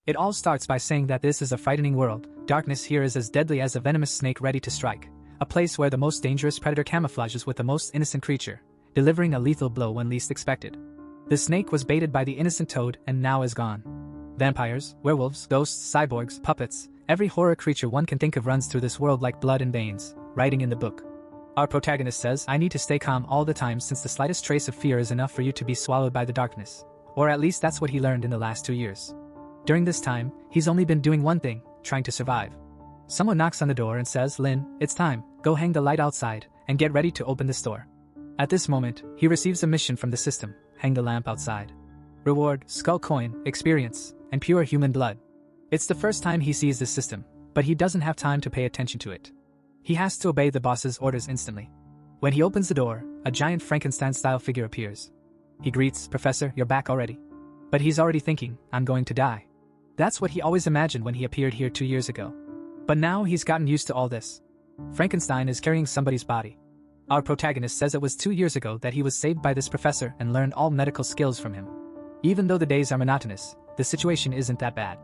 It all starts by saying that this is a frightening world. Darkness here is as deadly as a venomous snake ready to strike. A place where the most dangerous predator camouflages with the most innocent creature, delivering a lethal blow when least expected. The snake was baited by the innocent toad and now is gone. Vampires, werewolves, ghosts, cyborgs, puppets, every horror creature one can think of runs through this world like blood and veins, writing in the book. Our protagonist says, I need to stay calm all the time since the slightest trace of fear is enough for you to be swallowed by the darkness. Or at least that's what he learned in the last 2 years. During this time, he's only been doing one thing, trying to survive. Someone knocks on the door and says, Lin, it's time, go hang the light outside, and get ready to open this door. At this moment, he receives a mission from the system, hang the lamp outside. Reward, skull coin, experience, and pure human blood. It's the first time he sees this system, but he doesn't have time to pay attention to it. He has to obey the boss's orders instantly. When he opens the door, a giant Frankenstein-style figure appears. He greets, Professor, you're back already. But he's already thinking, I'm going to die. That's what he always imagined when he appeared here 2 years ago. But now he's gotten used to all this. Frankenstein is carrying somebody's body. Our protagonist says it was 2 years ago that he was saved by this professor and learned all medical skills from him. Even though the days are monotonous, the situation isn't that bad.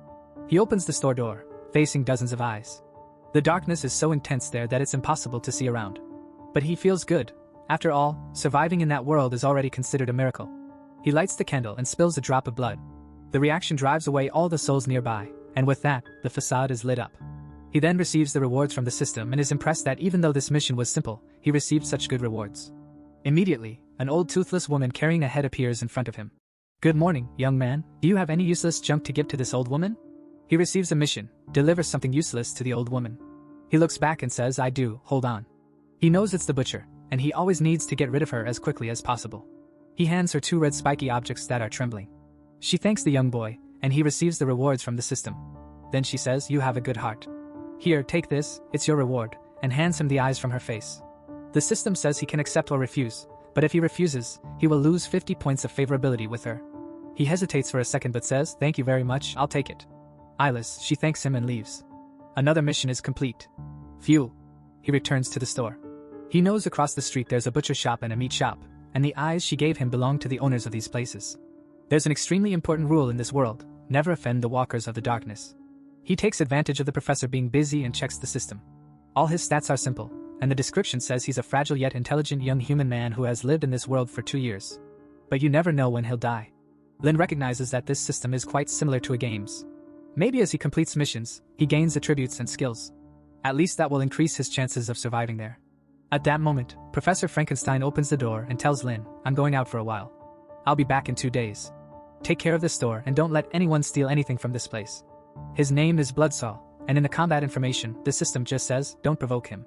He opens the store door, facing dozens of eyes. The darkness is so intense there that it's impossible to see around. But he feels good. After all, surviving in that world is already considered a miracle. He lights the candle and spills a drop of blood. The reaction drives away all the souls nearby, and with that, the facade is lit up. He then receives the rewards from the system and is impressed that even though this mission was simple, he received such good rewards. Immediately, an old toothless woman carrying a head appears in front of him. Good morning, young man. Do you have any useless junk to give to this old woman? He receives a mission, deliver something useless to the old woman. He looks back and says, I do, hold on. He knows it's the butcher, and he always needs to get rid of her as quickly as possible. He hands her 2 red spiky objects that are trembling. She thanks the young boy, and he receives the rewards from the system. Then she says, you have a good heart. Here, take this, it's your reward, and hands him the eyes from her face. The system says he can accept or refuse, but if he refuses, he will lose 50 points of favorability with her. He hesitates for a second but says, thank you very much, I'll take it. Eyeless, she thanks him and leaves. Another mission is complete. Phew. He returns to the store. He knows across the street there's a butcher shop and a meat shop, and the eyes she gave him belong to the owners of these places. There's an extremely important rule in this world, never offend the walkers of the darkness. He takes advantage of the professor being busy and checks the system. All his stats are simple, and the description says he's a fragile yet intelligent young human man who has lived in this world for 2 years. But you never know when he'll die. Lin recognizes that this system is quite similar to a game's. Maybe as he completes missions, he gains attributes and skills. At least that will increase his chances of surviving there. At that moment, Professor Frankenstein opens the door and tells Lin, I'm going out for a while. I'll be back in 2 days. Take care of the store and don't let anyone steal anything from this place. His name is Bloodsaw, and in the combat information, the system just says, don't provoke him.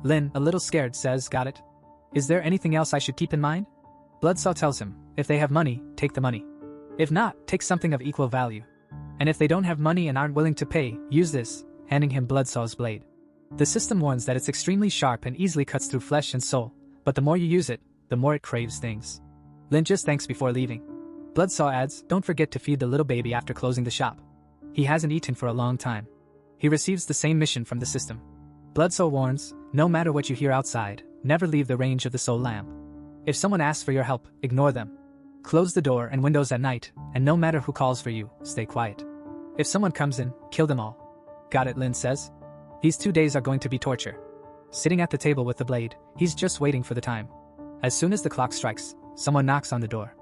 Lin, a little scared, says, got it? Is there anything else I should keep in mind? Bloodsaw tells him, if they have money, take the money. If not, take something of equal value. And if they don't have money and aren't willing to pay, use this, handing him Bloodsaw's blade. The system warns that it's extremely sharp and easily cuts through flesh and soul, but the more you use it, the more it craves things. Lin just thanks before leaving. Bloodsaw adds, don't forget to feed the little baby after closing the shop. He hasn't eaten for a long time. He receives the same mission from the system. Bloodsaw warns, no matter what you hear outside, never leave the range of the soul lamp. If someone asks for your help, ignore them. Close the door and windows at night, and no matter who calls for you, stay quiet. If someone comes in, kill them all. Got it, Lin says. These 2 days are going to be torture. Sitting at the table with the blade, he's just waiting for the time. As soon as the clock strikes, someone knocks on the door.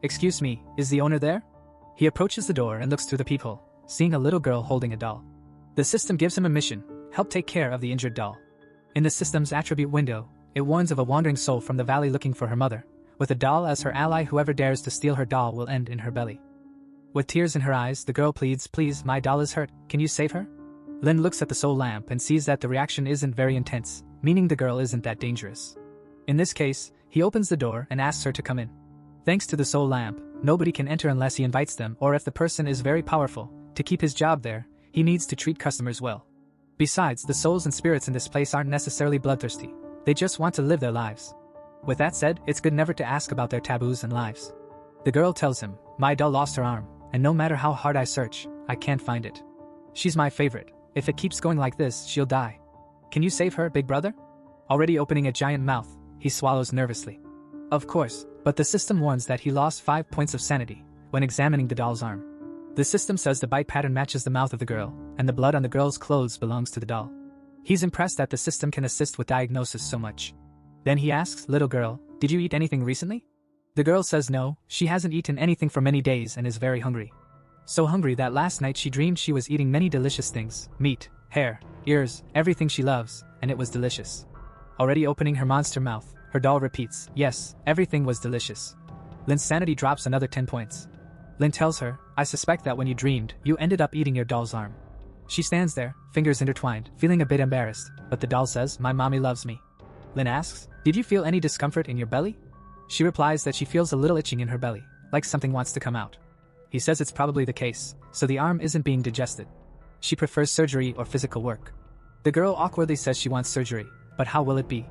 Excuse me, is the owner there? He approaches the door and looks through the peephole, seeing a little girl holding a doll. The system gives him a mission, help take care of the injured doll. In the system's attribute window, it warns of a wandering soul from the valley looking for her mother. With a doll as her ally, whoever dares to steal her doll will end in her belly. With tears in her eyes, the girl pleads, please, my doll is hurt, can you save her? Lin looks at the soul lamp and sees that the reaction isn't very intense, meaning the girl isn't that dangerous. In this case, he opens the door and asks her to come in. Thanks to the soul lamp, nobody can enter unless he invites them, or if the person is very powerful, to keep his job there, he needs to treat customers well. Besides, the souls and spirits in this place aren't necessarily bloodthirsty, they just want to live their lives. With that said, it's good never to ask about their taboos and lives. The girl tells him, my doll lost her arm, and no matter how hard I search, I can't find it. She's my favorite, if it keeps going like this, she'll die. Can you save her, big brother? Already opening a giant mouth, he swallows nervously. Of course, but the system warns that he lost 5 points of sanity when examining the doll's arm. The system says the bite pattern matches the mouth of the girl, and the blood on the girl's clothes belongs to the doll. He's impressed that the system can assist with diagnosis so much. Then he asks, "Little girl, did you eat anything recently?" The girl says no, she hasn't eaten anything for many days and is very hungry. So hungry that last night she dreamed she was eating many delicious things, meat, hair, ears, everything she loves, and it was delicious. Already opening her monster mouth, her doll repeats, "Yes, everything was delicious." Lin's sanity drops another 10 points. Lin tells her, "I suspect that when you dreamed, you ended up eating your doll's arm." She stands there, fingers intertwined, feeling a bit embarrassed, but the doll says, "My mommy loves me." Lin asks, "Did you feel any discomfort in your belly?" She replies that she feels a little itching in her belly, like something wants to come out. He says it's probably the case, so the arm isn't being digested. She prefers surgery or physical work. The girl awkwardly says she wants surgery, but how will it be?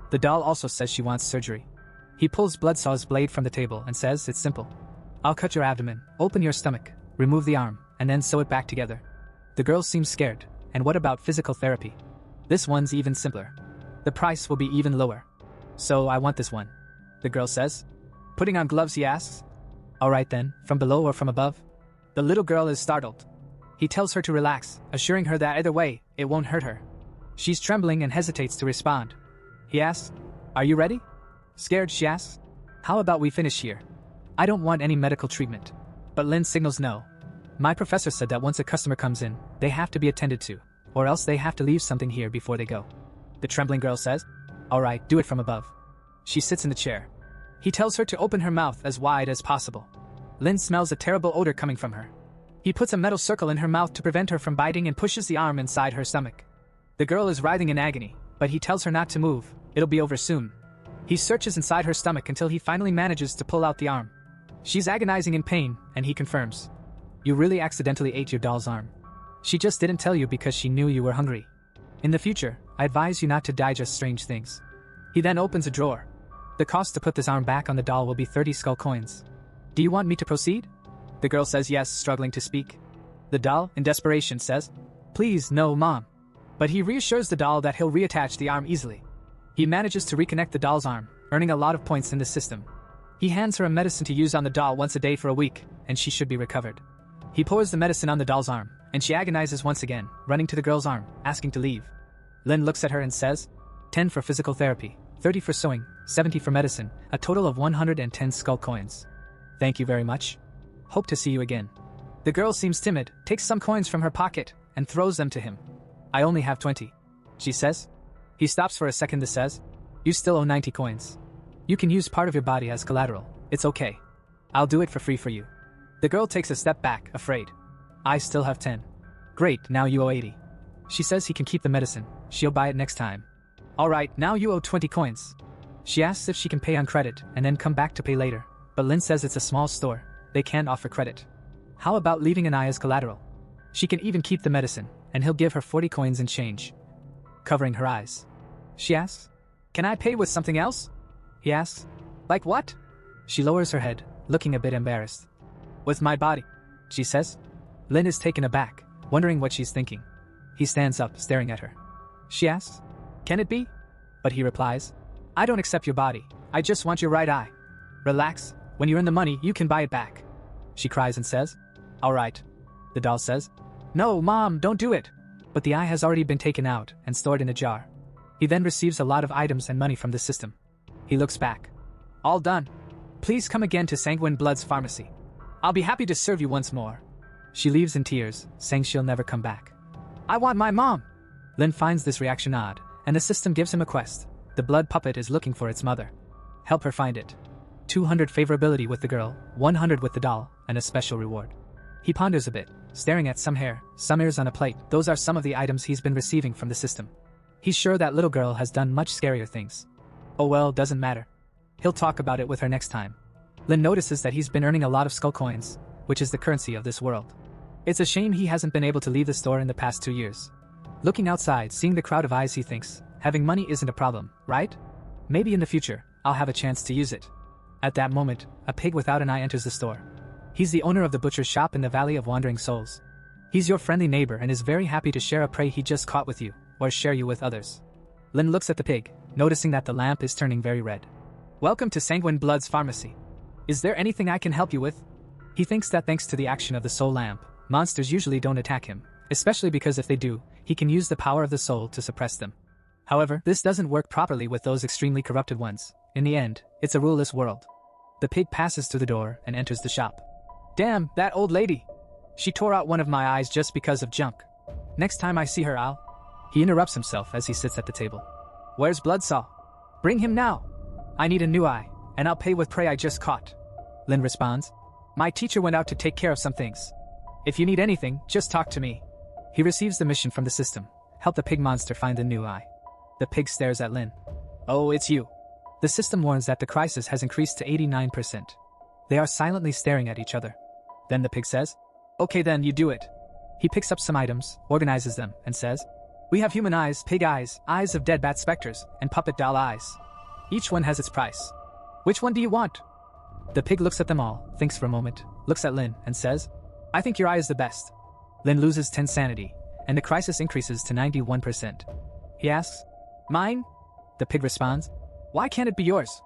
The doll also says she wants surgery. He pulls Bloodsaw's blade from the table and says it's simple. "I'll cut your abdomen, open your stomach, remove the arm, and then sew it back together." The girl seems scared. And what about physical therapy? This one's even simpler. The price will be even lower. "So I want this one," the girl says. Putting on gloves, he asks, "Alright then, from below or from above?" The little girl is startled. He tells her to relax, assuring her that either way, it won't hurt her. She's trembling and hesitates to respond. He asks, "Are you ready?" Scared, she asks, "How about we finish here? I don't want any medical treatment." But Lin signals no. "My professor said that once a customer comes in, they have to be attended to, or else they have to leave something here before they go." The trembling girl says, "Alright, do it from above." She sits in the chair. He tells her to open her mouth as wide as possible. Lin smells a terrible odor coming from her. He puts a metal circle in her mouth to prevent her from biting and pushes the arm inside her stomach. The girl is writhing in agony, but he tells her not to move, it'll be over soon. He searches inside her stomach until he finally manages to pull out the arm. She's agonizing in pain, and he confirms, "You really accidentally ate your doll's arm. She just didn't tell you because she knew you were hungry. In the future, I advise you not to digest strange things." He then opens a drawer. The cost to put this arm back on the doll will be 30 skull coins. "Do you want me to proceed?" The girl says yes, struggling to speak. The doll, in desperation, says, "Please, no, Mom." But he reassures the doll that he'll reattach the arm easily. He manages to reconnect the doll's arm, earning a lot of points in the system. He hands her a medicine to use on the doll once a day for a week, and she should be recovered. He pours the medicine on the doll's arm, and she agonizes once again, running to the girl's arm, asking to leave. Lin looks at her and says, 10 for physical therapy, 30 for sewing, 70 for medicine, a total of 110 skull coins. "Thank you very much. Hope to see you again." The girl seems timid, takes some coins from her pocket, and throws them to him. "I only have 20, she says. He stops for a second and says, "You still owe 90 coins. You can use part of your body as collateral, it's okay. I'll do it for free for you." The girl takes a step back, afraid. "I still have 10. "Great, now you owe 80. She says he can keep the medicine, she'll buy it next time. "Alright, now you owe 20 coins. She asks if she can pay on credit and then come back to pay later, but Lin says it's a small store, they can't offer credit. How about leaving an eye as collateral? She can even keep the medicine, and he'll give her 40 coins in change. Covering her eyes, she asks, "Can I pay with something else?" He asks, "Like what?" She lowers her head, looking a bit embarrassed. "With my body," she says. Lin is taken aback, wondering what she's thinking. He stands up, staring at her. She asks, "Can it be?" But he replies, "I don't accept your body, I just want your right eye. Relax, when you earn the money you can buy it back." She cries and says, "Alright." The doll says, "No, Mom, don't do it." But the eye has already been taken out and stored in a jar. He then receives a lot of items and money from the system. He looks back. "All done. Please come again to Sanguine Blood's pharmacy. I'll be happy to serve you once more." She leaves in tears, saying she'll never come back. "I want my mom." Lin finds this reaction odd, and the system gives him a quest. The blood puppet is looking for its mother. Help her find it. 200 favorability with the girl, 100 with the doll, and a special reward. He ponders a bit, staring at some hair, some ears on a plate. Those are some of the items he's been receiving from the system. He's sure that little girl has done much scarier things. Oh well, doesn't matter. He'll talk about it with her next time. Lin notices that he's been earning a lot of skull coins, which is the currency of this world. It's a shame he hasn't been able to leave the store in the past 2 years. Looking outside, seeing the crowd of eyes, he thinks, having money isn't a problem, right? Maybe in the future, I'll have a chance to use it. At that moment, a pig without an eye enters the store. He's the owner of the butcher's shop in the Valley of Wandering Souls. He's your friendly neighbor and is very happy to share a prey he just caught with you, or share you with others. Lin looks at the pig, noticing that the lamp is turning very red. "Welcome to Sanguine Blood's pharmacy. Is there anything I can help you with?" He thinks that thanks to the action of the soul lamp, monsters usually don't attack him, especially because if they do, he can use the power of the soul to suppress them. However, this doesn't work properly with those extremely corrupted ones. In the end, it's a ruleless world. The pig passes through the door and enters the shop. Damn, that old lady! She tore out one of my eyes just because of junk. Next time I see her, I'll... He interrupts himself as he sits at the table. Where's Bloodsaw? Bring him now! I need a new eye, and I'll pay with prey I just caught. Lin responds. My teacher went out to take care of some things. If you need anything, just talk to me. He receives the mission from the system. Help the pig monster find the new eye. The pig stares at Lin. Oh, it's you. The system warns that the crisis has increased to 89%. They are silently staring at each other. Then the pig says, Okay then, you do it. He picks up some items, organizes them, and says, We have human eyes, pig eyes, eyes of dead bat specters, and puppet doll eyes. Each one has its price. Which one do you want? The pig looks at them all, thinks for a moment, looks at Lin, and says, I think your eye is the best. Lin loses 10 sanity, and the crisis increases to 91%. He asks, Mine? The pig responds, Why can't it be yours?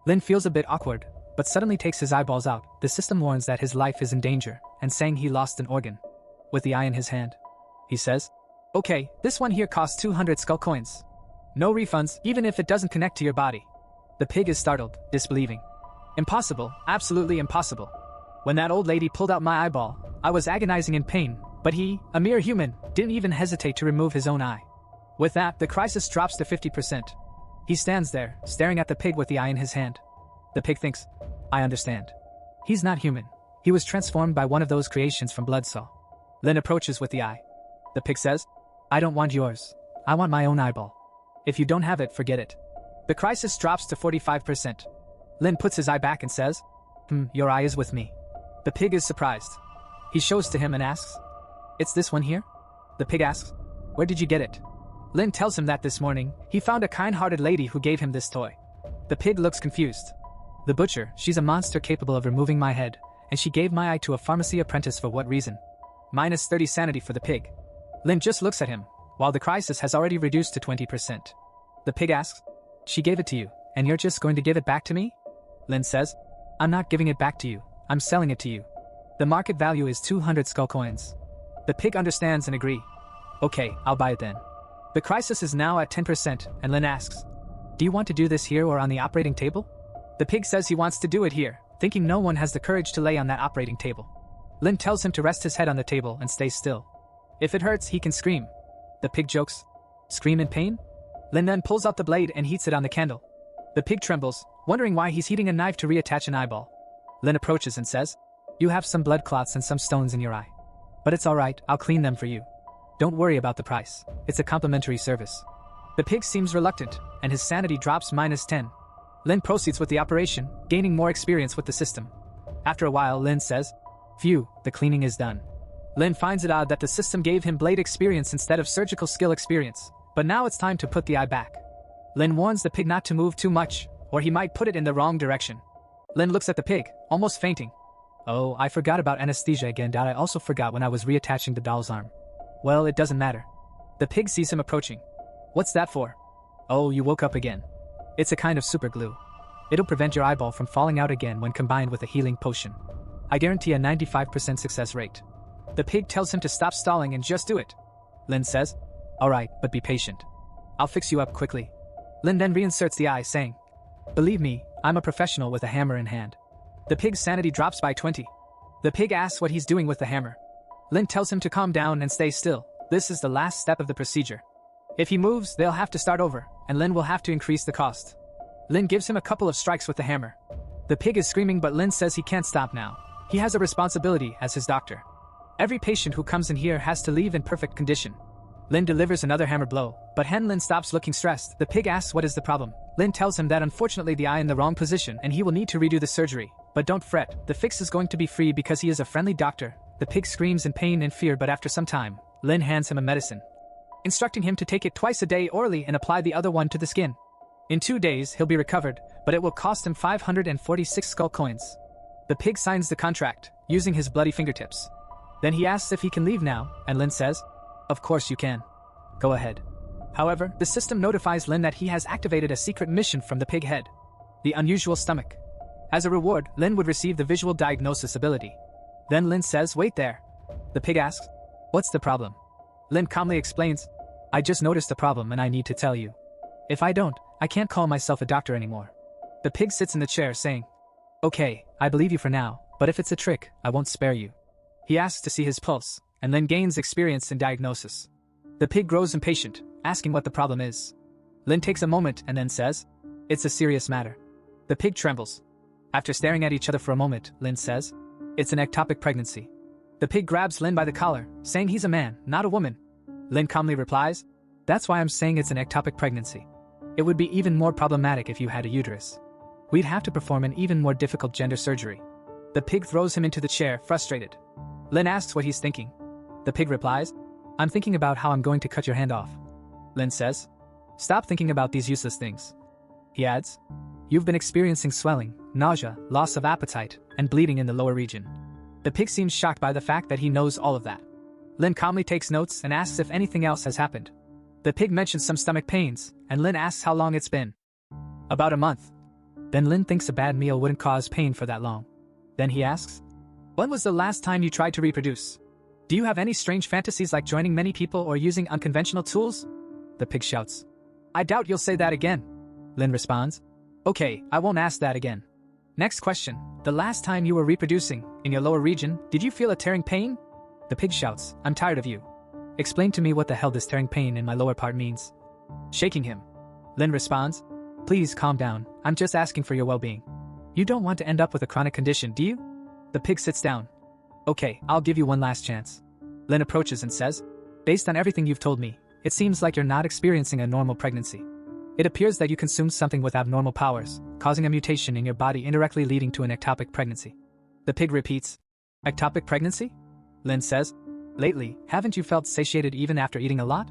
Lin feels a bit awkward, but suddenly takes his eyeballs out. The system warns that his life is in danger, and saying he lost an organ. With the eye in his hand, he says, Okay, this one here costs 200 skull coins. No refunds, even if it doesn't connect to your body. The pig is startled, disbelieving. Impossible, absolutely impossible. When that old lady pulled out my eyeball, I was agonizing in pain, but he, a mere human, didn't even hesitate to remove his own eye. With that, the crisis drops to 50%. He stands there, staring at the pig with the eye in his hand. The pig thinks, I understand. He's not human. He was transformed by one of those creations from Bloodsaw. Lin approaches with the eye. The pig says, I don't want yours. I want my own eyeball. If you don't have it, forget it. The crisis drops to 45%. Lin puts his eye back and says, Your eye is with me. The pig is surprised. He shows to him and asks, It's this one here? The pig asks, Where did you get it? Lin tells him that this morning, he found a kind-hearted lady who gave him this toy. The pig looks confused. The butcher, she's a monster capable of removing my head, and she gave my eye to a pharmacy apprentice for what reason? Minus 30 sanity for the pig. Lin just looks at him, while the crisis has already reduced to 20%. The pig asks, She gave it to you, and you're just going to give it back to me? Lin says, I'm not giving it back to you, I'm selling it to you. The market value is 200 skull coins. The pig understands and agree. Okay, I'll buy it then. The crisis is now at 10%, and Lin asks, Do you want to do this here or on the operating table? The pig says he wants to do it here, thinking no one has the courage to lay on that operating table. Lin tells him to rest his head on the table and stay still. If it hurts, he can scream. The pig jokes, Scream in pain? Lin then pulls out the blade and heats it on the candle. The pig trembles, wondering why he's heating a knife to reattach an eyeball. Lin approaches and says, You have some blood clots and some stones in your eye. But it's alright, I'll clean them for you. Don't worry about the price, it's a complimentary service. The pig seems reluctant, and his sanity drops minus 10. Lin proceeds with the operation, gaining more experience with the system. After a while, Lin says, Phew, the cleaning is done. Lin finds it odd that the system gave him blade experience instead of surgical skill experience, but now it's time to put the eye back. Lin warns the pig not to move too much, or he might put it in the wrong direction. Lin looks at the pig, almost fainting. Oh, I forgot about anesthesia again. That I also forgot when I was reattaching the doll's arm. Well, it doesn't matter. The pig sees him approaching. What's that for? Oh, you woke up again. It's a kind of super glue. It'll prevent your eyeball from falling out again when combined with a healing potion. I guarantee a 95% success rate. The pig tells him to stop stalling and just do it. Lin says, Alright, but be patient. I'll fix you up quickly. Lin then reinserts the eye, saying, Believe me, I'm a professional with a hammer in hand. The pig's sanity drops by 20. The pig asks what he's doing with the hammer. Lin tells him to calm down and stay still. This is the last step of the procedure. If he moves, they'll have to start over, and Lin will have to increase the cost. Lin gives him a couple of strikes with the hammer. The pig is screaming, but Lin says he can't stop now. He has a responsibility as his doctor. Every patient who comes in here has to leave in perfect condition. Lin delivers another hammer blow, but Lin stops looking stressed. The pig asks what is the problem. Lin tells him that unfortunately the eye in the wrong position and he will need to redo the surgery. But don't fret, the fix is going to be free because he is a friendly doctor. The pig screams in pain and fear, but after some time, Lin hands him a medicine, instructing him to take it twice a day orally and apply the other one to the skin. In 2 days, he'll be recovered, but it will cost him 546 skull coins. The pig signs the contract, using his bloody fingertips. Then he asks if he can leave now, and Lin says, Of course you can. Go ahead. However, the system notifies Lin that he has activated a secret mission from the pig head, the unusual stomach. As a reward, Lin would receive the visual diagnosis ability. Then Lin says, "Wait there." The pig asks, "What's the problem?" Lin calmly explains, "I just noticed the problem and I need to tell you. If I don't, I can't call myself a doctor anymore." The pig sits in the chair saying, "Okay, I believe you for now, but if it's a trick, I won't spare you." He asks to see his pulse, and Lin gains experience in diagnosis. The pig grows impatient, asking what the problem is. Lin takes a moment and then says, "It's a serious matter." The pig trembles. After staring at each other for a moment, Lin says, "It's an ectopic pregnancy." The pig grabs Lin by the collar, saying he's a man, not a woman. Lin calmly replies, "That's why I'm saying it's an ectopic pregnancy. It would be even more problematic if you had a uterus. We'd have to perform an even more difficult gender surgery." The pig throws him into the chair, frustrated. Lin asks what he's thinking. The pig replies, "I'm thinking about how I'm going to cut your hand off." Lin says, "Stop thinking about these useless things." He adds, "You've been experiencing swelling, nausea, loss of appetite, and bleeding in the lower region." The pig seems shocked by the fact that he knows all of that. Lin calmly takes notes and asks if anything else has happened. The pig mentions some stomach pains, and Lin asks how long it's been. "About a month." Then Lin thinks a bad meal wouldn't cause pain for that long. Then he asks, "When was the last time you tried to reproduce? Do you have any strange fantasies like joining many people or using unconventional tools?" The pig shouts, "I doubt you'll say that again." Lin responds, "Okay, I won't ask that again. Next question, the last time you were reproducing, in your lower region, did you feel a tearing pain?" The pig shouts, "I'm tired of you. Explain to me what the hell this tearing pain in my lower part means." Shaking him, Lin responds, "Please calm down, I'm just asking for your well-being. You don't want to end up with a chronic condition, do you?" The pig sits down. "Okay, I'll give you one last chance." Lin approaches and says, "Based on everything you've told me, it seems like you're not experiencing a normal pregnancy. It appears that you consumed something with abnormal powers, causing a mutation in your body indirectly leading to an ectopic pregnancy." The pig repeats, "Ectopic pregnancy?" Lin says, "Lately, haven't you felt satiated even after eating a lot?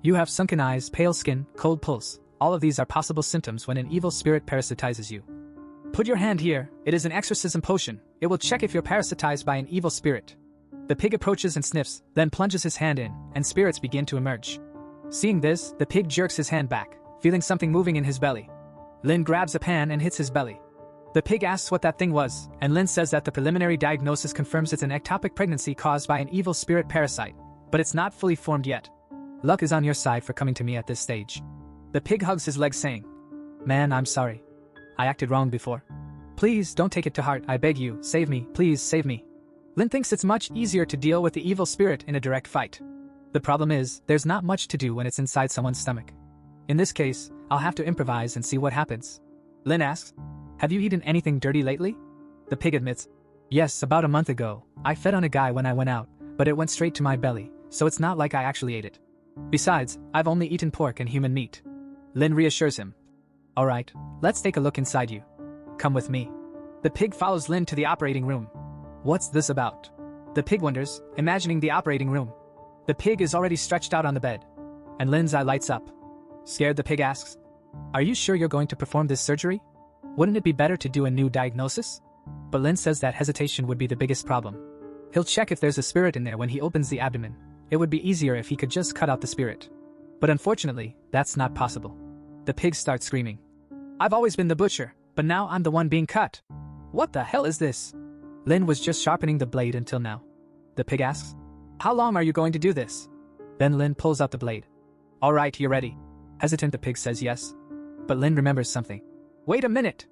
You have sunken eyes, pale skin, cold pulse. All of these are possible symptoms when an evil spirit parasitizes you. Put your hand here, it is an exorcism potion. It will check if you're parasitized by an evil spirit." The pig approaches and sniffs, then plunges his hand in, and spirits begin to emerge. Seeing this, the pig jerks his hand back, feeling something moving in his belly. Lin grabs a pan and hits his belly. The pig asks what that thing was, and Lin says that the preliminary diagnosis confirms it's an ectopic pregnancy caused by an evil spirit parasite, but it's not fully formed yet. Luck is on your side for coming to me at this stage. The pig hugs his leg saying, "Man, I'm sorry. I acted wrong before. Please don't take it to heart, I beg you, save me, please save me." Lin thinks it's much easier to deal with the evil spirit in a direct fight. The problem is, there's not much to do when it's inside someone's stomach. In this case, I'll have to improvise and see what happens. Lin asks, "Have you eaten anything dirty lately?" The pig admits, "Yes, about a month ago, I fed on a guy when I went out, but it went straight to my belly, so it's not like I actually ate it. Besides, I've only eaten pork and human meat." Lin reassures him, "Alright, let's take a look inside you. Come with me." The pig follows Lin to the operating room. "What's this about?" The pig wonders, imagining the operating room. The pig is already stretched out on the bed, and Lin's eye lights up. Scared, the pig asks, "Are you sure you're going to perform this surgery? Wouldn't it be better to do a new diagnosis?" But Lin says that hesitation would be the biggest problem. He'll check if there's a spirit in there when he opens the abdomen. It would be easier if he could just cut out the spirit. But unfortunately, that's not possible. The pig starts screaming, "I've always been the butcher, but now I'm the one being cut. What the hell is this?" Lin was just sharpening the blade until now. The pig asks, "How long are you going to do this?" Then Lin pulls out the blade. "Alright, you're ready." Hesitant, the pig says yes. But Lin remembers something. "Wait a minute."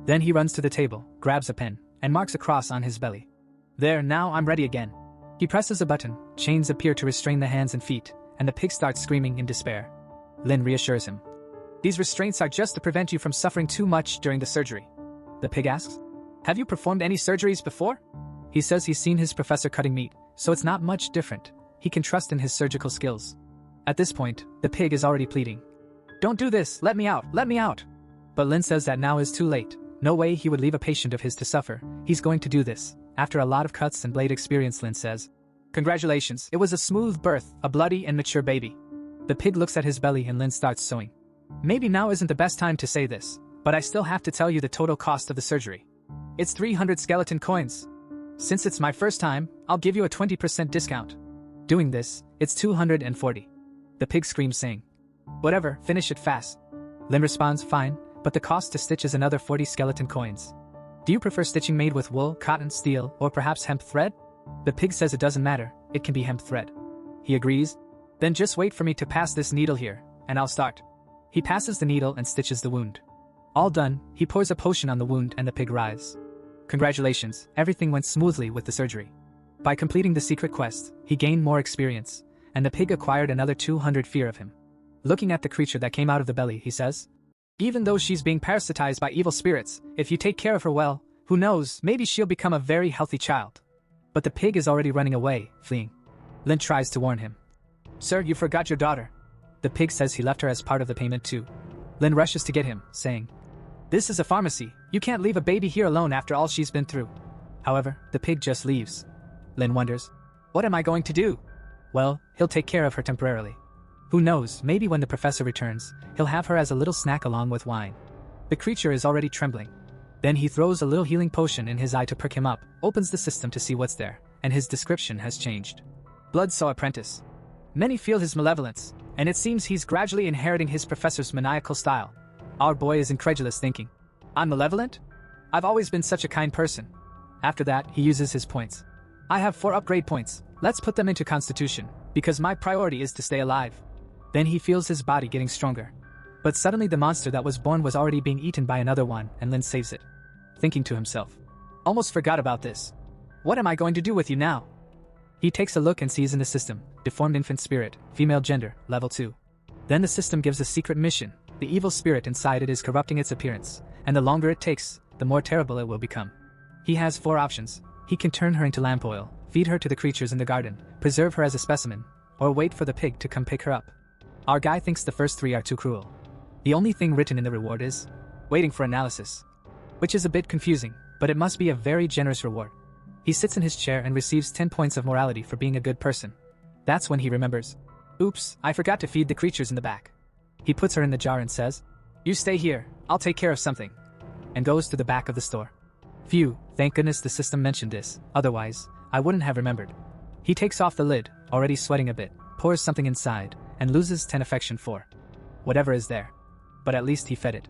Then he runs to the table, grabs a pen, and marks a cross on his belly. "There, now I'm ready again." He presses a button, chains appear to restrain the hands and feet, and the pig starts screaming in despair. Lin reassures him. "These restraints are just to prevent you from suffering too much during the surgery." The pig asks, "Have you performed any surgeries before?" He says he's seen his professor cutting meat, so it's not much different. He can trust in his surgical skills. At this point, the pig is already pleading, "Don't do this, let me out, let me out." But Lin says that now is too late. No way he would leave a patient of his to suffer. He's going to do this. After a lot of cuts and blade experience, Lin says, "Congratulations, it was a smooth birth, a bloody and mature baby." The pig looks at his belly and Lin starts sewing. "Maybe now isn't the best time to say this, but I still have to tell you the total cost of the surgery. It's 300 skeleton coins. Since it's my first time, I'll give you a 20% discount. Doing this, it's 240. The pig screams saying, "Whatever, finish it fast." Lin responds, "Fine, but the cost to stitch is another 40 skeleton coins." Do you prefer stitching made with wool, cotton, steel, or perhaps hemp thread? The pig says it doesn't matter, it can be hemp thread. He agrees. Then just wait for me to pass this needle here, and I'll start. He passes the needle and stitches the wound. All done, he pours a potion on the wound and the pig writhes. Congratulations, everything went smoothly with the surgery. By completing the secret quest, he gained more experience, and the pig acquired another 200 fear of him. Looking at the creature that came out of the belly, he says, even though she's being parasitized by evil spirits, if you take care of her well, who knows, maybe she'll become a very healthy child. But the pig is already running away, fleeing. Lin tries to warn him. Sir, you forgot your daughter. The pig says he left her as part of the payment too. Lin rushes to get him, saying, this is a pharmacy, you can't leave a baby here alone after all she's been through. However, the pig just leaves. Lin wonders, what am I going to do? Well, he'll take care of her temporarily. Who knows, maybe when the professor returns, he'll have her as a little snack along with wine. The creature is already trembling. Then he throws a little healing potion in his eye to perk him up, opens the system to see what's there, and his description has changed. Bloodsaw apprentice. Many feel his malevolence, and it seems he's gradually inheriting his professor's maniacal style. Our boy is incredulous, thinking, I'm malevolent? I've always been such a kind person. After that, he uses his points. I have 4 upgrade points, let's put them into Constitution, because my priority is to stay alive. Then he feels his body getting stronger. But suddenly the monster that was born was already being eaten by another one, and Lin saves it. Thinking to himself, almost forgot about this. What am I going to do with you now? He takes a look and sees in the system, deformed infant spirit, female gender, level 2. Then the system gives a secret mission. The evil spirit inside it is corrupting its appearance, and the longer it takes, the more terrible it will become. He has 4 options. He can turn her into lamp oil, feed her to the creatures in the garden, preserve her as a specimen, or wait for the pig to come pick her up. Our guy thinks the first 3 are too cruel. The only thing written in the reward is, waiting for analysis. Which is a bit confusing, but it must be a very generous reward. He sits in his chair and receives 10 points of morality for being a good person. That's when he remembers. Oops, I forgot to feed the creatures in the back. He puts her in the jar and says, you stay here, I'll take care of something. And goes to the back of the store. Phew, thank goodness the system mentioned this, otherwise, I wouldn't have remembered. He takes off the lid, already sweating a bit, pours something inside, and loses 10 affection for whatever is there. But at least he fed it.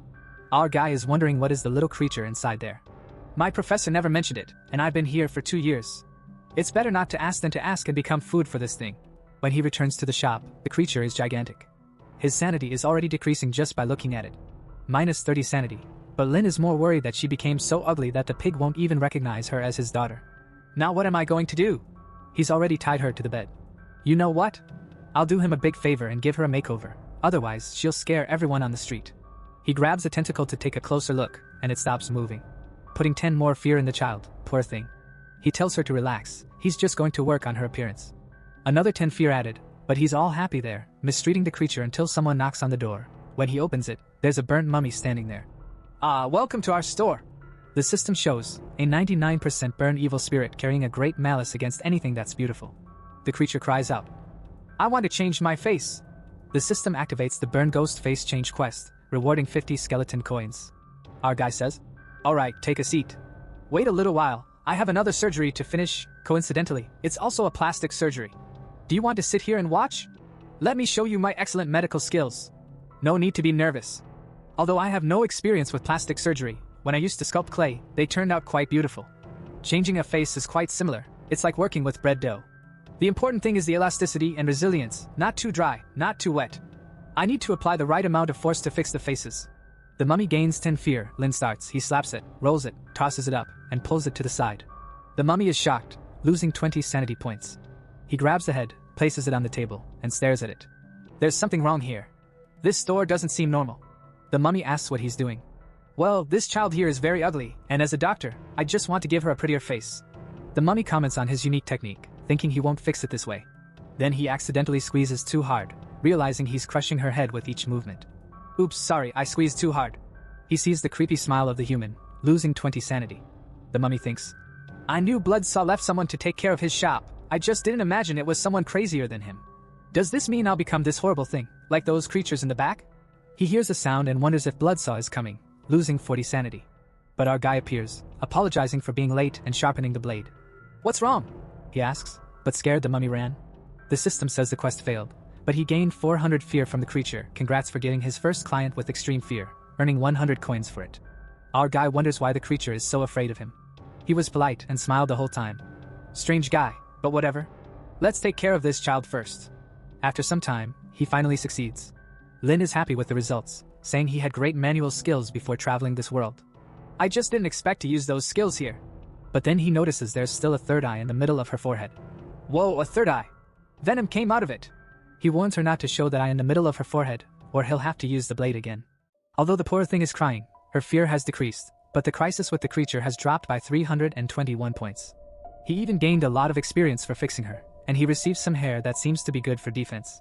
Our guy is wondering what is the little creature inside there. My professor never mentioned it, and I've been here for 2 years. It's better not to ask than to ask and become food for this thing. When he returns to the shop, the creature is gigantic. His sanity is already decreasing just by looking at it. Minus 30 sanity. But Lin is more worried that she became so ugly that the pig won't even recognize her as his daughter. Now what am I going to do? He's already tied her to the bed. You know what? I'll do him a big favor and give her a makeover. Otherwise, she'll scare everyone on the street. He grabs a tentacle to take a closer look, and it stops moving. Putting 10 more fear in the child, poor thing. He tells her to relax, he's just going to work on her appearance. Another 10 fear added, but he's all happy there, mistreating the creature until someone knocks on the door. When he opens it, there's a burnt mummy standing there. Welcome to our store. The system shows, a 99% burn evil spirit carrying a great malice against anything that's beautiful. The creature cries out, I want to change my face. The system activates the burn ghost face change quest, rewarding 50 skeleton coins. Our guy says, alright, take a seat. Wait a little while, I have another surgery to finish. Coincidentally, it's also a plastic surgery. Do you want to sit here and watch? Let me show you my excellent medical skills. No need to be nervous. Although I have no experience with plastic surgery, when I used to sculpt clay, they turned out quite beautiful. Changing a face is quite similar, it's like working with bread dough. The important thing is the elasticity and resilience, not too dry, not too wet. I need to apply the right amount of force to fix the faces. The mummy gains 10 fear, Lin starts, he slaps it, rolls it, tosses it up, and pulls it to the side. The mummy is shocked, losing 20 sanity points. He grabs the head, places it on the table, and stares at it. There's something wrong here. This store doesn't seem normal. The mummy asks what he's doing. Well, this child here is very ugly, and as a doctor, I just want to give her a prettier face. The mummy comments on his unique technique, thinking he won't fix it this way. Then he accidentally squeezes too hard, realizing he's crushing her head with each movement. Oops, sorry, I squeezed too hard. He sees the creepy smile of the human, losing 20 sanity. The mummy thinks, I knew Bloodsaw left someone to take care of his shop, I just didn't imagine it was someone crazier than him. Does this mean I'll become this horrible thing, like those creatures in the back? He hears a sound and wonders if Bloodsaw is coming, losing 40 sanity. But our guy appears, apologizing for being late and sharpening the blade. What's wrong? He asks, but scared the mummy ran. The system says the quest failed, but he gained 400 fear from the creature. Congrats for getting his first client with extreme fear, earning 100 coins for it. Our guy wonders why the creature is so afraid of him. He was polite and smiled the whole time. Strange guy, but whatever. Let's take care of this child first. After some time, he finally succeeds. Lin is happy with the results, saying he had great manual skills before traveling this world. I just didn't expect to use those skills here. But then he notices there's still a third eye in the middle of her forehead. Whoa, a third eye! Venom came out of it! He warns her not to show that eye in the middle of her forehead, or he'll have to use the blade again. Although the poor thing is crying, her fear has decreased, but the crisis with the creature has dropped by 321 points. He even gained a lot of experience for fixing her, and he receives some hair that seems to be good for defense.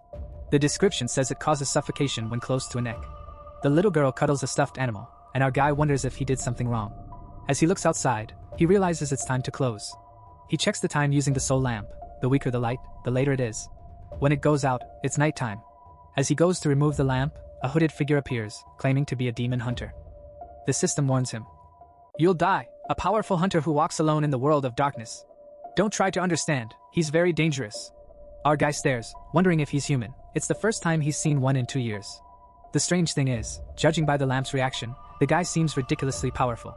The description says it causes suffocation when close to a neck. The little girl cuddles a stuffed animal, and our guy wonders if he did something wrong. As he looks outside, he realizes it's time to close. He checks the time using the soul lamp. The weaker the light, the later it is. When it goes out, it's nighttime. As he goes to remove the lamp, a hooded figure appears, claiming to be a demon hunter. The system warns him. You'll die, a powerful hunter who walks alone in the world of darkness. Don't try to understand, he's very dangerous. Our guy stares, wondering if he's human. It's the first time he's seen one in 2 years. The strange thing is, judging by the lamp's reaction, the guy seems ridiculously powerful.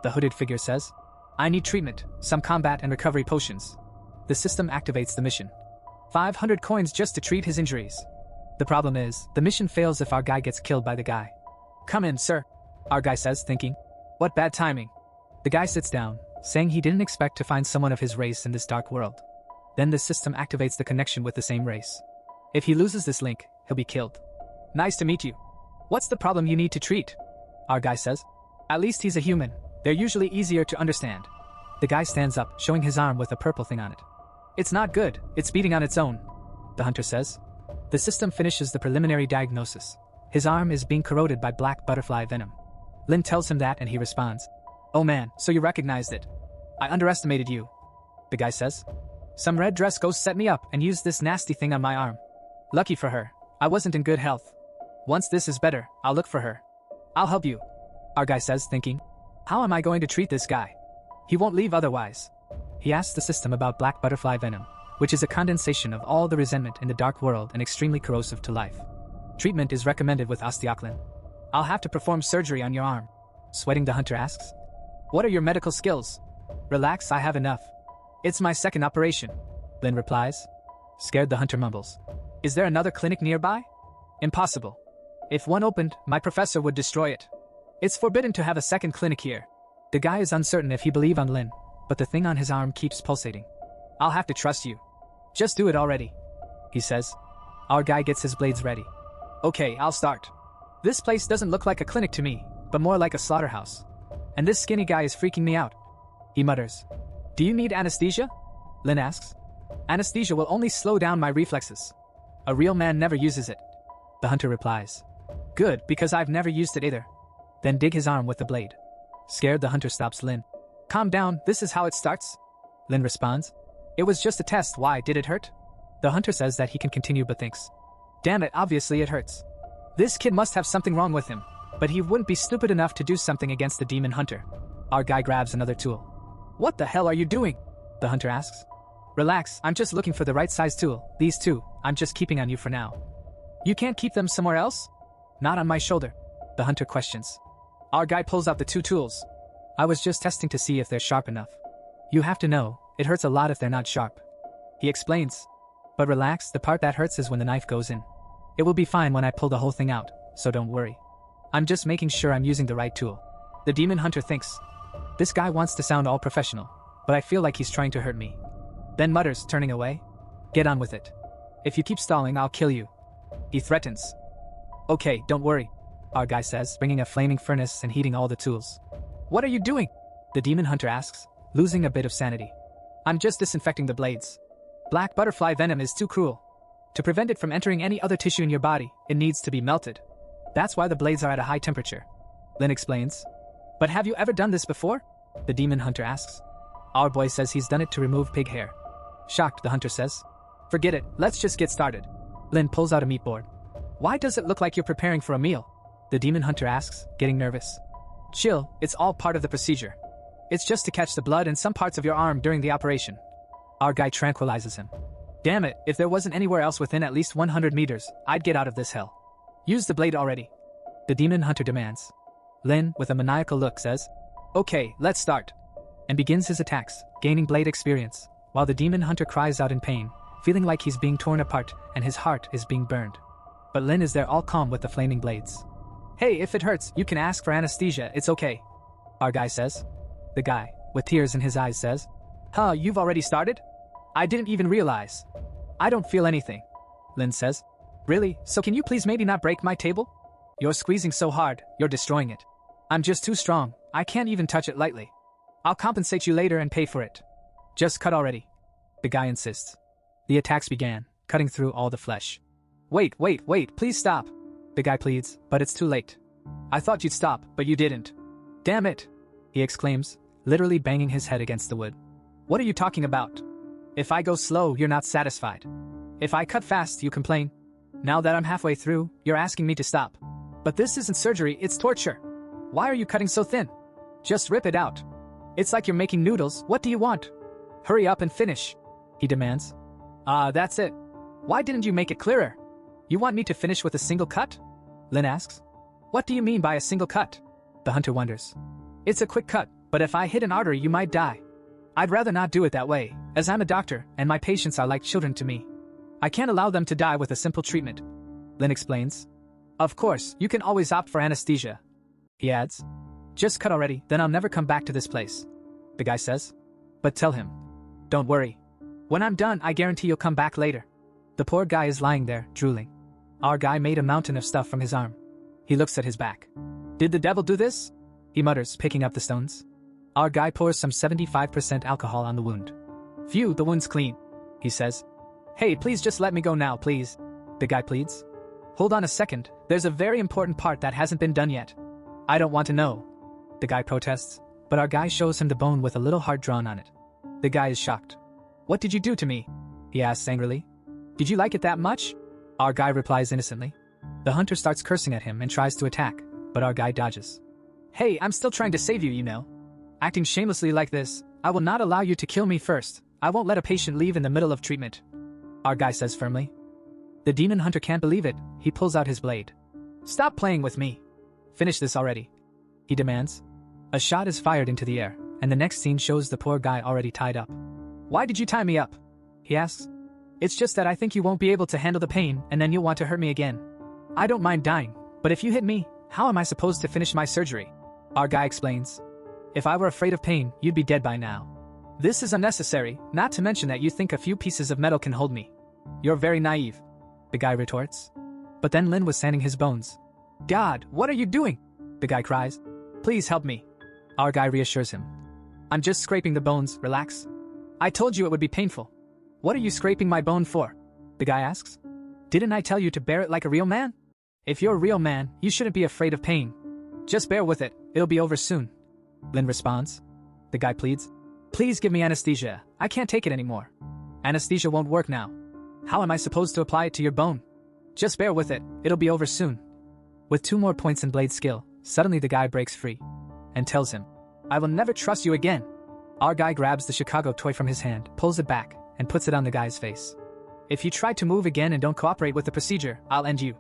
The hooded figure says, I need treatment, some combat and recovery potions. The system activates the mission. 500 coins just to treat his injuries. The problem is, the mission fails if our guy gets killed by the guy. Come in, sir. Our guy says, thinking. What bad timing. The guy sits down, saying he didn't expect to find someone of his race in this dark world. Then the system activates the connection with the same race. If he loses this link, he'll be killed. Nice to meet you. What's the problem you need to treat? Our guy says. At least he's a human. They're usually easier to understand. The guy stands up, showing his arm with a purple thing on it. It's not good, it's beating on its own. The hunter says. The system finishes the preliminary diagnosis. His arm is being corroded by black butterfly venom. Lin tells him that and he responds. Oh man, so you recognized it. I underestimated you. The guy says. Some red dress ghost set me up and used this nasty thing on my arm. Lucky for her, I wasn't in good health. Once this is better, I'll look for her. I'll help you. Our guy says, thinking. How am I going to treat this guy? He won't leave otherwise. He asks the system about black butterfly venom, which is a condensation of all the resentment in the dark world and extremely corrosive to life. Treatment is recommended with osteoclin. I'll have to perform surgery on your arm. Sweating, the hunter asks. What are your medical skills? Relax, I have enough. It's my second operation. Lin replies. Scared, the hunter mumbles. Is there another clinic nearby? Impossible. If one opened, my professor would destroy it. It's forbidden to have a second clinic here. The guy is uncertain if he believes on Lin, but the thing on his arm keeps pulsating. I'll have to trust you. Just do it already, he says. Our guy gets his blades ready. Okay, I'll start. This place doesn't look like a clinic to me, but more like a slaughterhouse. And this skinny guy is freaking me out. He mutters. Do you need anesthesia? Lin asks. Anesthesia will only slow down my reflexes. A real man never uses it. The hunter replies. Good, because I've never used it either. Then dig his arm with the blade. Scared, the hunter stops Lin. Calm down, this is how it starts. Lin responds. It was just a test, why, did it hurt? The hunter says that he can continue but thinks. Damn it, obviously it hurts. This kid must have something wrong with him, but he wouldn't be stupid enough to do something against the demon hunter. Our guy grabs another tool. What the hell are you doing? The hunter asks. Relax, I'm just looking for the right size tool. These two, I'm just keeping on you for now. You can't keep them somewhere else? Not on my shoulder. The hunter questions. Our guy pulls out the two tools. I was just testing to see if they're sharp enough. You have to know, it hurts a lot if they're not sharp. He explains. But relax, the part that hurts is when the knife goes in. It will be fine when I pull the whole thing out, so don't worry. I'm just making sure I'm using the right tool. The demon hunter thinks. This guy wants to sound all professional, but I feel like he's trying to hurt me. Then mutters, turning away. Get on with it. If you keep stalling, I'll kill you. He threatens. Okay, don't worry, our guy says, bringing a flaming furnace and heating all the tools. What are you doing? The demon hunter asks, losing a bit of sanity. I'm just disinfecting the blades. Black butterfly venom is too cruel. To prevent it from entering any other tissue in your body, it needs to be melted. That's why the blades are at a high temperature. Lin explains. But have you ever done this before? The demon hunter asks. Our boy says he's done it to remove pig hair. Shocked, the hunter says. Forget it, let's just get started. Lin pulls out a meat board. Why does it look like you're preparing for a meal? The demon hunter asks, getting nervous. Chill, it's all part of the procedure. It's just to catch the blood in some parts of your arm during the operation. Our guy tranquilizes him. Damn it, if there wasn't anywhere else within at least 100 meters, I'd get out of this hell. Use the blade already. The demon hunter demands. Lin, with a maniacal look, says, "Okay, let's start," and begins his attacks, gaining blade experience, while the demon hunter cries out in pain, feeling like he's being torn apart and his heart is being burned. But Lin is there all calm with the flaming blades. "Hey, if it hurts, you can ask for anesthesia, it's okay," our guy says. The guy, with tears in his eyes, says, "Huh, you've already started? I didn't even realize." "I don't feel anything," Lin says. "Really? So can you please maybe not break my table? You're squeezing so hard, you're destroying it. I'm just too strong, I can't even touch it lightly. I'll compensate you later and pay for it. Just cut already," the guy insists. The attacks began, cutting through all the flesh. Wait, please stop," the guy pleads, but it's too late. "I thought you'd stop, but you didn't. Damn it," he exclaims, literally banging his head against the wood. "What are you talking about? If I go slow, you're not satisfied. If I cut fast, you complain. Now that I'm halfway through, you're asking me to stop. But this isn't surgery, it's torture. Why are you cutting so thin? Just rip it out. It's like you're making noodles, what do you want? Hurry up and finish," he demands. That's it. Why didn't you make it clearer? You want me to finish with a single cut?" Lin asks. "What do you mean by a single cut?" the hunter wonders. "It's a quick cut, but if I hit an artery you might die. I'd rather not do it that way, as I'm a doctor and my patients are like children to me. I can't allow them to die with a simple treatment," Lin explains. "Of course, you can always opt for anesthesia," he adds. "Just cut already, then I'll never come back to this place," the guy says. "But tell him. Don't worry. When I'm done, I guarantee you'll come back later." The poor guy is lying there, drooling. Our guy made a mountain of stuff from his arm. He looks at his back. "Did the devil do this?" he mutters, picking up the stones. Our guy pours some 75% alcohol on the wound. "Phew, the wound's clean," he says. "Hey, please just let me go now, please," the guy pleads. "Hold on a second, there's a very important part that hasn't been done yet." "I don't want to know," the guy protests, but our guy shows him the bone with a little heart drawn on it. The guy is shocked. "What did you do to me?" he asks angrily. "Did you like it that much?" Our guy replies innocently. The hunter starts cursing at him and tries to attack, but our guy dodges. "Hey, I'm still trying to save you, you know. Acting shamelessly like this, I will not allow you to kill me first. I won't let a patient leave in the middle of treatment," our guy says firmly. The demon hunter can't believe it, he pulls out his blade. "Stop playing with me. Finish this already," he demands. A shot is fired into the air, and the next scene shows the poor guy already tied up. "Why did you tie me up?" he asks. "It's just that I think you won't be able to handle the pain and then you'll want to hurt me again. I don't mind dying, but if you hit me, how am I supposed to finish my surgery?" Our guy explains. "If I were afraid of pain, you'd be dead by now. This is unnecessary, not to mention that you think a few pieces of metal can hold me. You're very naive," the guy retorts. But then Lin was sanding his bones. "God, what are you doing?" the guy cries. "Please help me." Our guy reassures him. "I'm just scraping the bones, relax. I told you it would be painful." "What are you scraping my bone for?" the guy asks. "Didn't I tell you to bear it like a real man? If you're a real man, you shouldn't be afraid of pain. Just bear with it, it'll be over soon," Lin responds. The guy pleads. "Please give me anesthesia, I can't take it anymore. Anesthesia won't work now. How am I supposed to apply it to your bone? Just bear with it, it'll be over soon." With 2 more points in blade skill, suddenly the guy breaks free and tells him, "I will never trust you again." Our guy grabs the Chicago toy from his hand, pulls it back, and puts it on the guy's face. "If you try to move again and don't cooperate with the procedure, I'll end you,"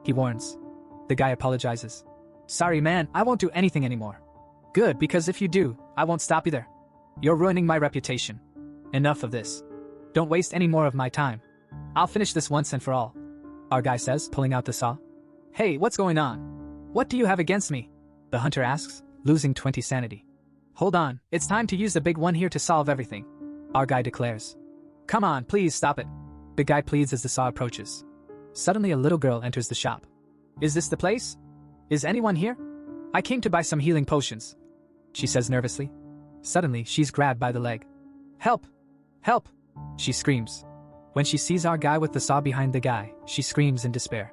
he warns. The guy apologizes. "Sorry man, I won't do anything anymore." "Good, because if you do, I won't stop either. You're ruining my reputation. Enough of this. Don't waste any more of my time. I'll finish this once and for all," our guy says, pulling out the saw. "Hey, what's going on? What do you have against me?" the hunter asks, losing 20 sanity. "Hold on, it's time to use the big one here to solve everything," our guy declares. "Come on, please stop it," the guy pleads as the saw approaches. Suddenly a little girl enters the shop. "Is this the place? Is anyone here? I came to buy some healing potions," she says nervously. Suddenly, she's grabbed by the leg. "Help! Help!" she screams. When she sees our guy with the saw behind the guy, she screams in despair.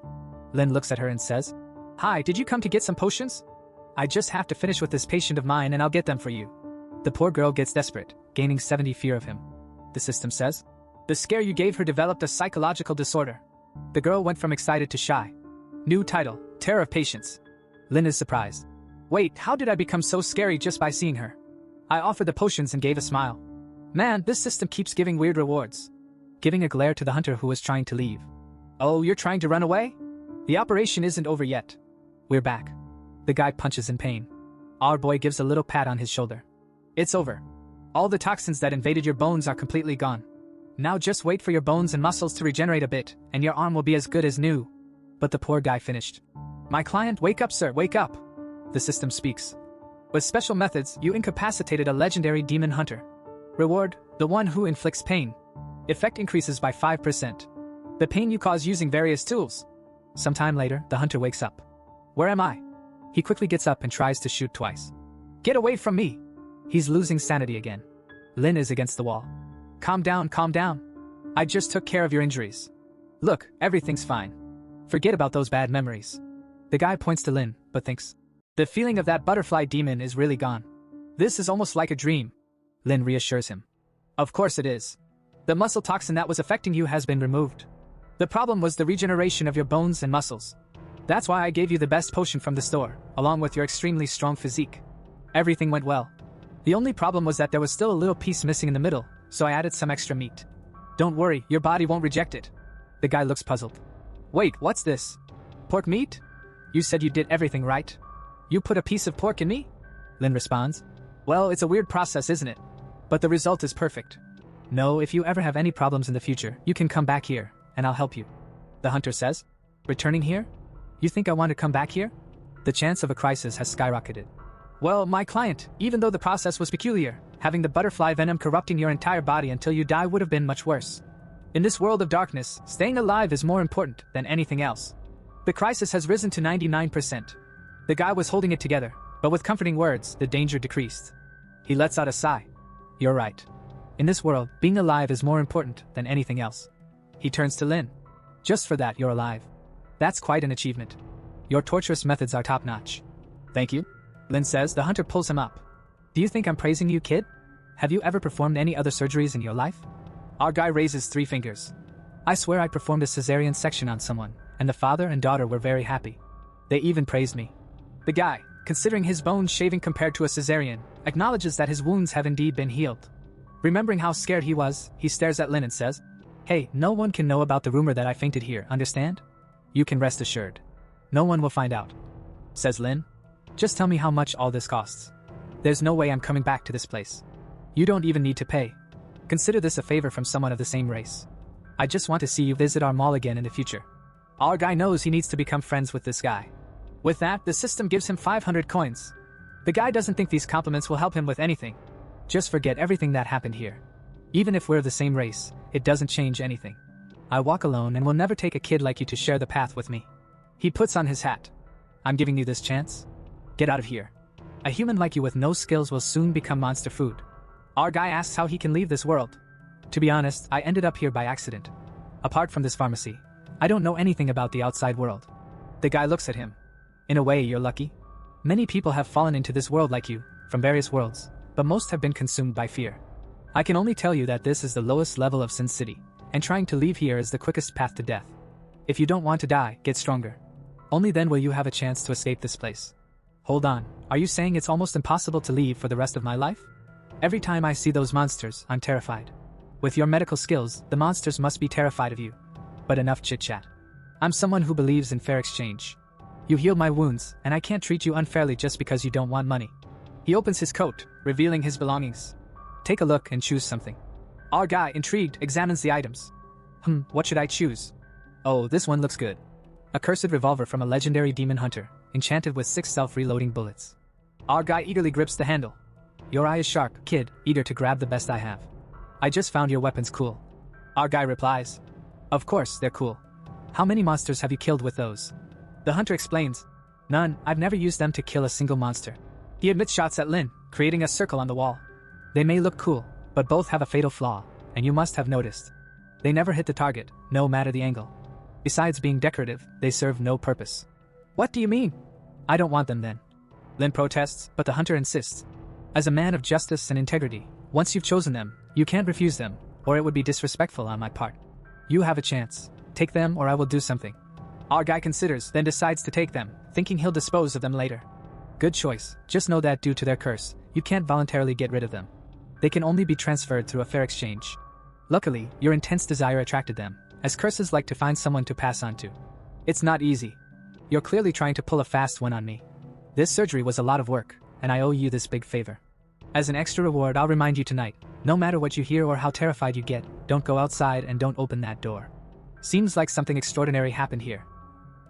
Lin looks at her and says, "Hi, did you come to get some potions? I just have to finish with this patient of mine and I'll get them for you." The poor girl gets desperate, gaining 70 fear of him. The system says, "The scare you gave her developed a psychological disorder." The girl went from excited to shy. New title, Terror of Patients. Lin is surprised. "Wait, how did I become so scary just by seeing her?" I offered the potions and gave a smile. Man, this system keeps giving weird rewards. Giving a glare to the hunter who was trying to leave. "Oh, you're trying to run away? The operation isn't over yet. We're back." The guy punches in pain. Our boy gives a little pat on his shoulder. It's over. All the toxins that invaded your bones are completely gone. Now just wait for your bones and muscles to regenerate a bit, and your arm will be as good as new. But the poor guy finished. My client, wake up, sir, wake up. The system speaks. With special methods, you incapacitated a legendary demon hunter. Reward, the one who inflicts pain. Effect increases by 5%. The pain you cause using various tools. Sometime later, the hunter wakes up. Where am I? He quickly gets up and tries to shoot twice. Get away from me! He's losing sanity again. Lin is against the wall. Calm down, calm down. I just took care of your injuries. Look, everything's fine. Forget about those bad memories. The guy points to Lin, but thinks. The feeling of that butterfly demon is really gone. This is almost like a dream. Lin reassures him. Of course it is. The muscle toxin that was affecting you has been removed. The problem was the regeneration of your bones and muscles. That's why I gave you the best potion from the store, along with your extremely strong physique. Everything went well. The only problem was that there was still a little piece missing in the middle, so I added some extra meat. Don't worry, your body won't reject it. The guy looks puzzled. Wait, what's this? Pork meat? You said you did everything right. You put a piece of pork in me? Lin responds. Well, it's a weird process, isn't it? But the result is perfect. No, if you ever have any problems in the future, you can come back here, and I'll help you. The hunter says. Returning here? You think I want to come back here? The chance of a crisis has skyrocketed. Well, my client, even though the process was peculiar, having the butterfly venom corrupting your entire body until you die would have been much worse. In this world of darkness, staying alive is more important than anything else. The crisis has risen to 99%. The guy was holding it together, but with comforting words, the danger decreased. He lets out a sigh. You're right. In this world, being alive is more important than anything else. He turns to Lin. Just for that, you're alive. That's quite an achievement. Your torturous methods are top-notch. Thank you. Lin says. The hunter pulls him up. Do you think I'm praising you, kid? Have you ever performed any other surgeries in your life? Our guy raises 3 fingers. I swear I performed a cesarean section on someone, and the father and daughter were very happy. They even praised me. The guy, considering his bones shaving compared to a cesarean, acknowledges that his wounds have indeed been healed. Remembering how scared he was, he stares at Lin and says, Hey, no one can know about the rumor that I fainted here, understand? You can rest assured. No one will find out. Says Lin. Just tell me how much all this costs. There's no way I'm coming back to this place. You don't even need to pay. Consider this a favor from someone of the same race. I just want to see you visit our mall again in the future. Our guy knows he needs to become friends with this guy. With that, the system gives him 500 coins. The guy doesn't think these compliments will help him with anything. Just forget everything that happened here. Even if we're the same race, it doesn't change anything. I walk alone and will never take a kid like you to share the path with me. He puts on his hat. I'm giving you this chance. Get out of here. A human like you with no skills will soon become monster food. Our guy asks how he can leave this world. To be honest, I ended up here by accident. Apart from this pharmacy, I don't know anything about the outside world. The guy looks at him. In a way, you're lucky. Many people have fallen into this world like you, from various worlds, but most have been consumed by fear. I can only tell you that this is the lowest level of Sin City, and trying to leave here is the quickest path to death. If you don't want to die, get stronger. Only then will you have a chance to escape this place. Hold on, are you saying it's almost impossible to leave for the rest of my life? Every time I see those monsters, I'm terrified. With your medical skills, the monsters must be terrified of you. But enough chit-chat. I'm someone who believes in fair exchange. You healed my wounds, and I can't treat you unfairly just because you don't want money. He opens his coat, revealing his belongings. Take a look and choose something. Our guy, intrigued, examines the items. What should I choose? Oh, this one looks good. A cursed revolver from a legendary demon hunter, enchanted with 6 self-reloading bullets. Our guy eagerly grips the handle. Your eye is sharp, kid, eager to grab the best I have. I just found your weapons cool. Our guy replies. Of course, they're cool. How many monsters have you killed with those? The hunter explains. None, I've never used them to kill a single monster. He emits shots at Lin, creating a circle on the wall. They may look cool, but both have a fatal flaw, and you must have noticed. They never hit the target, no matter the angle. Besides being decorative, they serve no purpose. What do you mean? I don't want them then. Lin protests, but the hunter insists. As a man of justice and integrity, once you've chosen them, you can't refuse them, or it would be disrespectful on my part. You have a chance. Take them or I will do something. Our guy considers, then decides to take them, thinking he'll dispose of them later. Good choice, just know that due to their curse, you can't voluntarily get rid of them. They can only be transferred through a fair exchange. Luckily, your intense desire attracted them, as curses like to find someone to pass on to. It's not easy. You're clearly trying to pull a fast one on me. This surgery was a lot of work, and I owe you this big favor. As an extra reward, I'll remind you tonight, no matter what you hear or how terrified you get, don't go outside and don't open that door. Seems like something extraordinary happened here.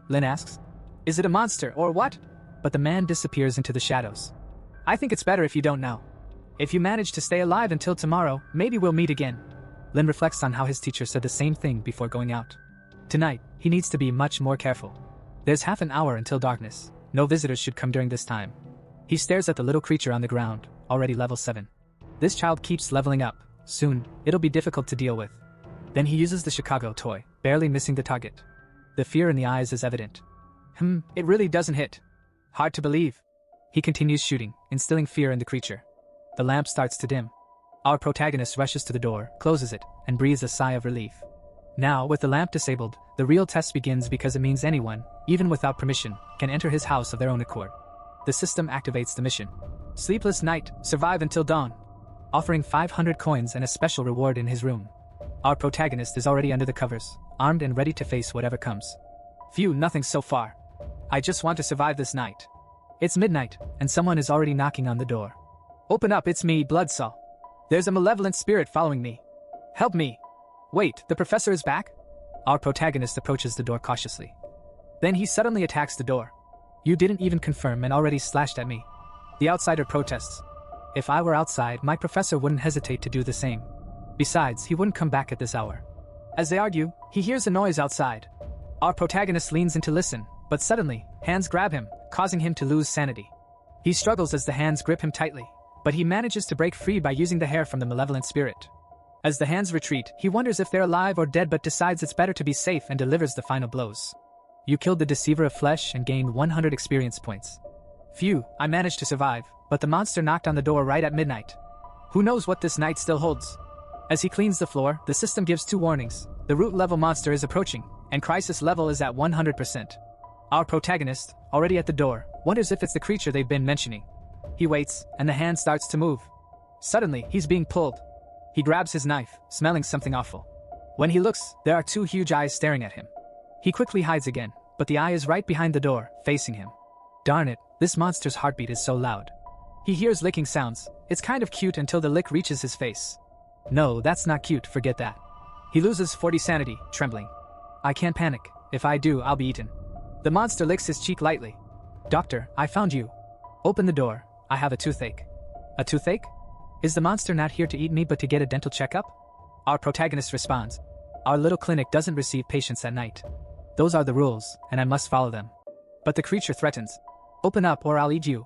Lin asks, is it a monster or what? But the man disappears into the shadows. I think it's better if you don't know. If you manage to stay alive until tomorrow, maybe we'll meet again. Lin reflects on how his teacher said the same thing before going out. Tonight, he needs to be much more careful. There's half an hour until darkness. No visitors should come during this time. He stares at the little creature on the ground, already level 7. This child keeps leveling up. Soon, it'll be difficult to deal with. Then he uses the Chicago toy, barely missing the target. The fear in the eyes is evident. It really doesn't hit. Hard to believe. He continues shooting, instilling fear in the creature. The lamp starts to dim. Our protagonist rushes to the door, closes it, and breathes a sigh of relief. Now, with the lamp disabled, the real test begins because it means anyone, even without permission, can enter his house of their own accord. The system activates the mission. Sleepless night, survive until dawn. Offering 500 coins and a special reward in his room. Our protagonist is already under the covers, armed and ready to face whatever comes. Phew, nothing so far. I just want to survive this night. It's midnight, and someone is already knocking on the door. Open up, it's me, Bloodsaw. There's a malevolent spirit following me. Help me. Wait, the professor is back? Our protagonist approaches the door cautiously. Then he suddenly attacks the door. You didn't even confirm and already slashed at me. The outsider protests. If I were outside, my professor wouldn't hesitate to do the same. Besides, he wouldn't come back at this hour. As they argue, he hears a noise outside. Our protagonist leans in to listen, but suddenly, hands grab him, causing him to lose sanity. He struggles as the hands grip him tightly, but he manages to break free by using the hair from the malevolent spirit. As the hands retreat, he wonders if they're alive or dead but decides it's better to be safe and delivers the final blows. You killed the deceiver of flesh and gained 100 experience points. Phew, I managed to survive, but the monster knocked on the door right at midnight. Who knows what this night still holds? As he cleans the floor, the system gives 2 warnings. The root level monster is approaching, and crisis level is at 100%. Our protagonist, already at the door, wonders if it's the creature they've been mentioning. He waits, and the hand starts to move. Suddenly, he's being pulled. He grabs his knife, smelling something awful. When he looks, there are 2 huge eyes staring at him. He quickly hides again, but the eye is right behind the door, facing him. Darn it, this monster's heartbeat is so loud. He hears licking sounds. It's kind of cute until the lick reaches his face. No, that's not cute, forget that. He loses 40 sanity, trembling. I can't panic. If I do, I'll be eaten. The monster licks his cheek lightly. Doctor, I found you. Open the door. I have a toothache. A toothache? Is the monster not here to eat me but to get a dental checkup? Our protagonist responds. Our little clinic doesn't receive patients at night. Those are the rules, and I must follow them. But the creature threatens. Open up or I'll eat you.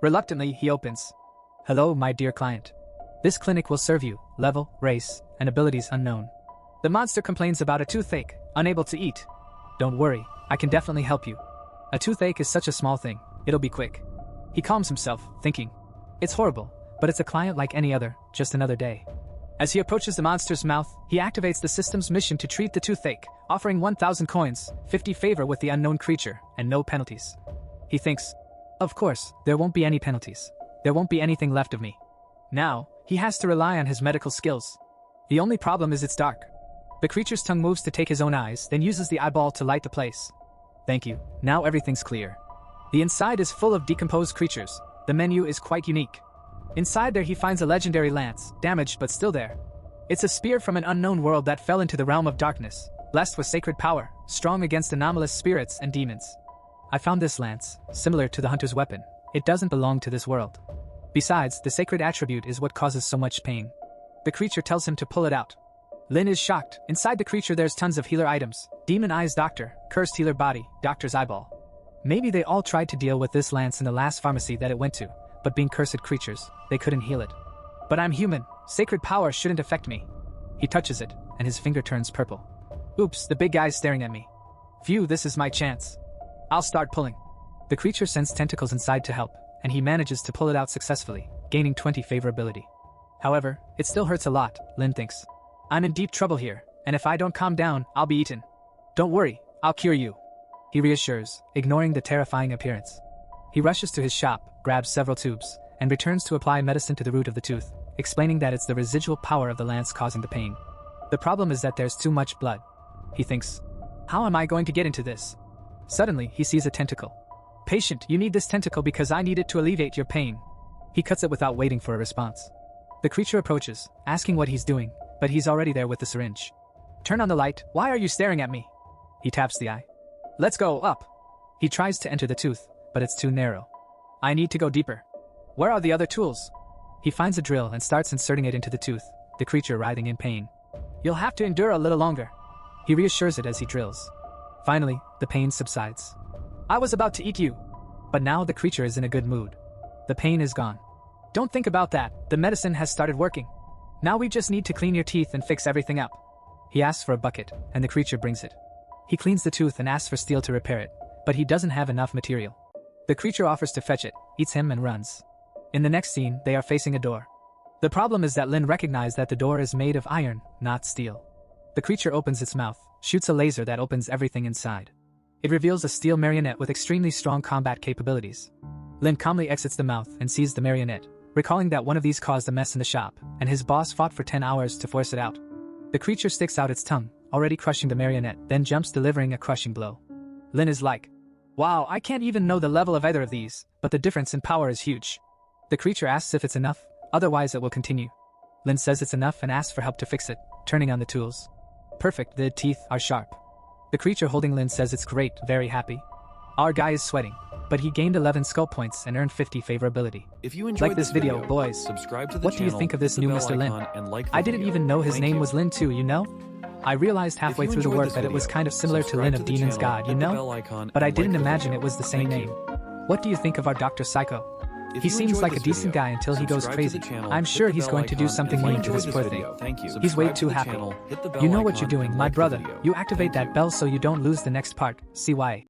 Reluctantly, he opens. Hello, my dear client. This clinic will serve you, level, race, and abilities unknown. The monster complains about a toothache, unable to eat. Don't worry, I can definitely help you. A toothache is such a small thing, it'll be quick. He calms himself, thinking. It's horrible, but it's a client like any other, just another day. As he approaches the monster's mouth, he activates the system's mission to treat the toothache, offering 1,000 coins, 50 favor with the unknown creature, and no penalties. He thinks, of course, there won't be any penalties. There won't be anything left of me. Now, he has to rely on his medical skills. The only problem is it's dark. The creature's tongue moves to take his own eyes, then uses the eyeball to light the place. Thank you, now everything's clear. The inside is full of decomposed creatures. The menu is quite unique. Inside there he finds a legendary lance, damaged but still there. It's a spear from an unknown world that fell into the realm of darkness, blessed with sacred power, strong against anomalous spirits and demons. I found this lance, similar to the hunter's weapon. It doesn't belong to this world. Besides, the sacred attribute is what causes so much pain. The creature tells him to pull it out. Lin is shocked. Inside the creature there's tons of healer items. Demon Eyes Doctor, Cursed Healer Body, Doctor's Eyeball. Maybe they all tried to deal with this lance in the last pharmacy that it went to, but being cursed creatures, they couldn't heal it. But I'm human. Sacred power shouldn't affect me. He touches it, and his finger turns purple. Oops, the big guy's staring at me. Phew, this is my chance. I'll start pulling. The creature sends tentacles inside to help, and he manages to pull it out successfully, gaining 20 favorability. However, it still hurts a lot, Lin thinks. I'm in deep trouble here, and if I don't calm down, I'll be eaten. Don't worry, I'll cure you. He reassures, ignoring the terrifying appearance. He rushes to his shop, grabs several tubes, and returns to apply medicine to the root of the tooth, explaining that it's the residual power of the lance causing the pain. The problem is that there's too much blood. He thinks, how am I going to get into this? Suddenly, he sees a tentacle. Patient, you need this tentacle because I need it to alleviate your pain. He cuts it without waiting for a response. The creature approaches, asking what he's doing, but he's already there with the syringe. Turn on the light, why are you staring at me? He taps the eye. Let's go up. He tries to enter the tooth, but it's too narrow. I need to go deeper. Where are the other tools? He finds a drill and starts inserting it into the tooth, the creature writhing in pain. You'll have to endure a little longer. He reassures it as he drills. Finally, the pain subsides. I was about to eat you. But now the creature is in a good mood. The pain is gone. Don't think about that, the medicine has started working. Now we just need to clean your teeth and fix everything up. He asks for a bucket, and the creature brings it. He cleans the tooth and asks for steel to repair it, but he doesn't have enough material. The creature offers to fetch it, eats him and runs. In the next scene, they are facing a door. The problem is that Lin recognizes that the door is made of iron, not steel. The creature opens its mouth, shoots a laser that opens everything inside. It reveals a steel marionette with extremely strong combat capabilities. Lin calmly exits the mouth and sees the marionette, recalling that one of these caused a mess in the shop, and his boss fought for 10 hours to force it out. The creature sticks out its tongue, already crushing the marionette, then jumps, delivering a crushing blow. Lin is like, wow, I can't even know the level of either of these, but the difference in power is huge. The creature asks if it's enough, otherwise it will continue. Lin says it's enough and asks for help to fix it, turning on the tools. Perfect, the teeth are sharp. The creature holding Lin says it's great, very happy. Our guy is sweating, but he gained 11 skull points and earned 50 favorability. If you enjoyed this video, boys, subscribe to the what do you think of this new Mr. Lin? I didn't even know his name was Lin too, you know? I realized halfway through the work that it was kind of similar to Lin of Demon's God, you know? But I didn't imagine it was the same name. What do you think of our Dr. Psycho? He seems like a decent guy until he goes crazy. I'm sure he's going to do something mean to this poor thing. He's way too happy. You know what you're doing, my brother. You activate that bell so you don't lose the next part. See why.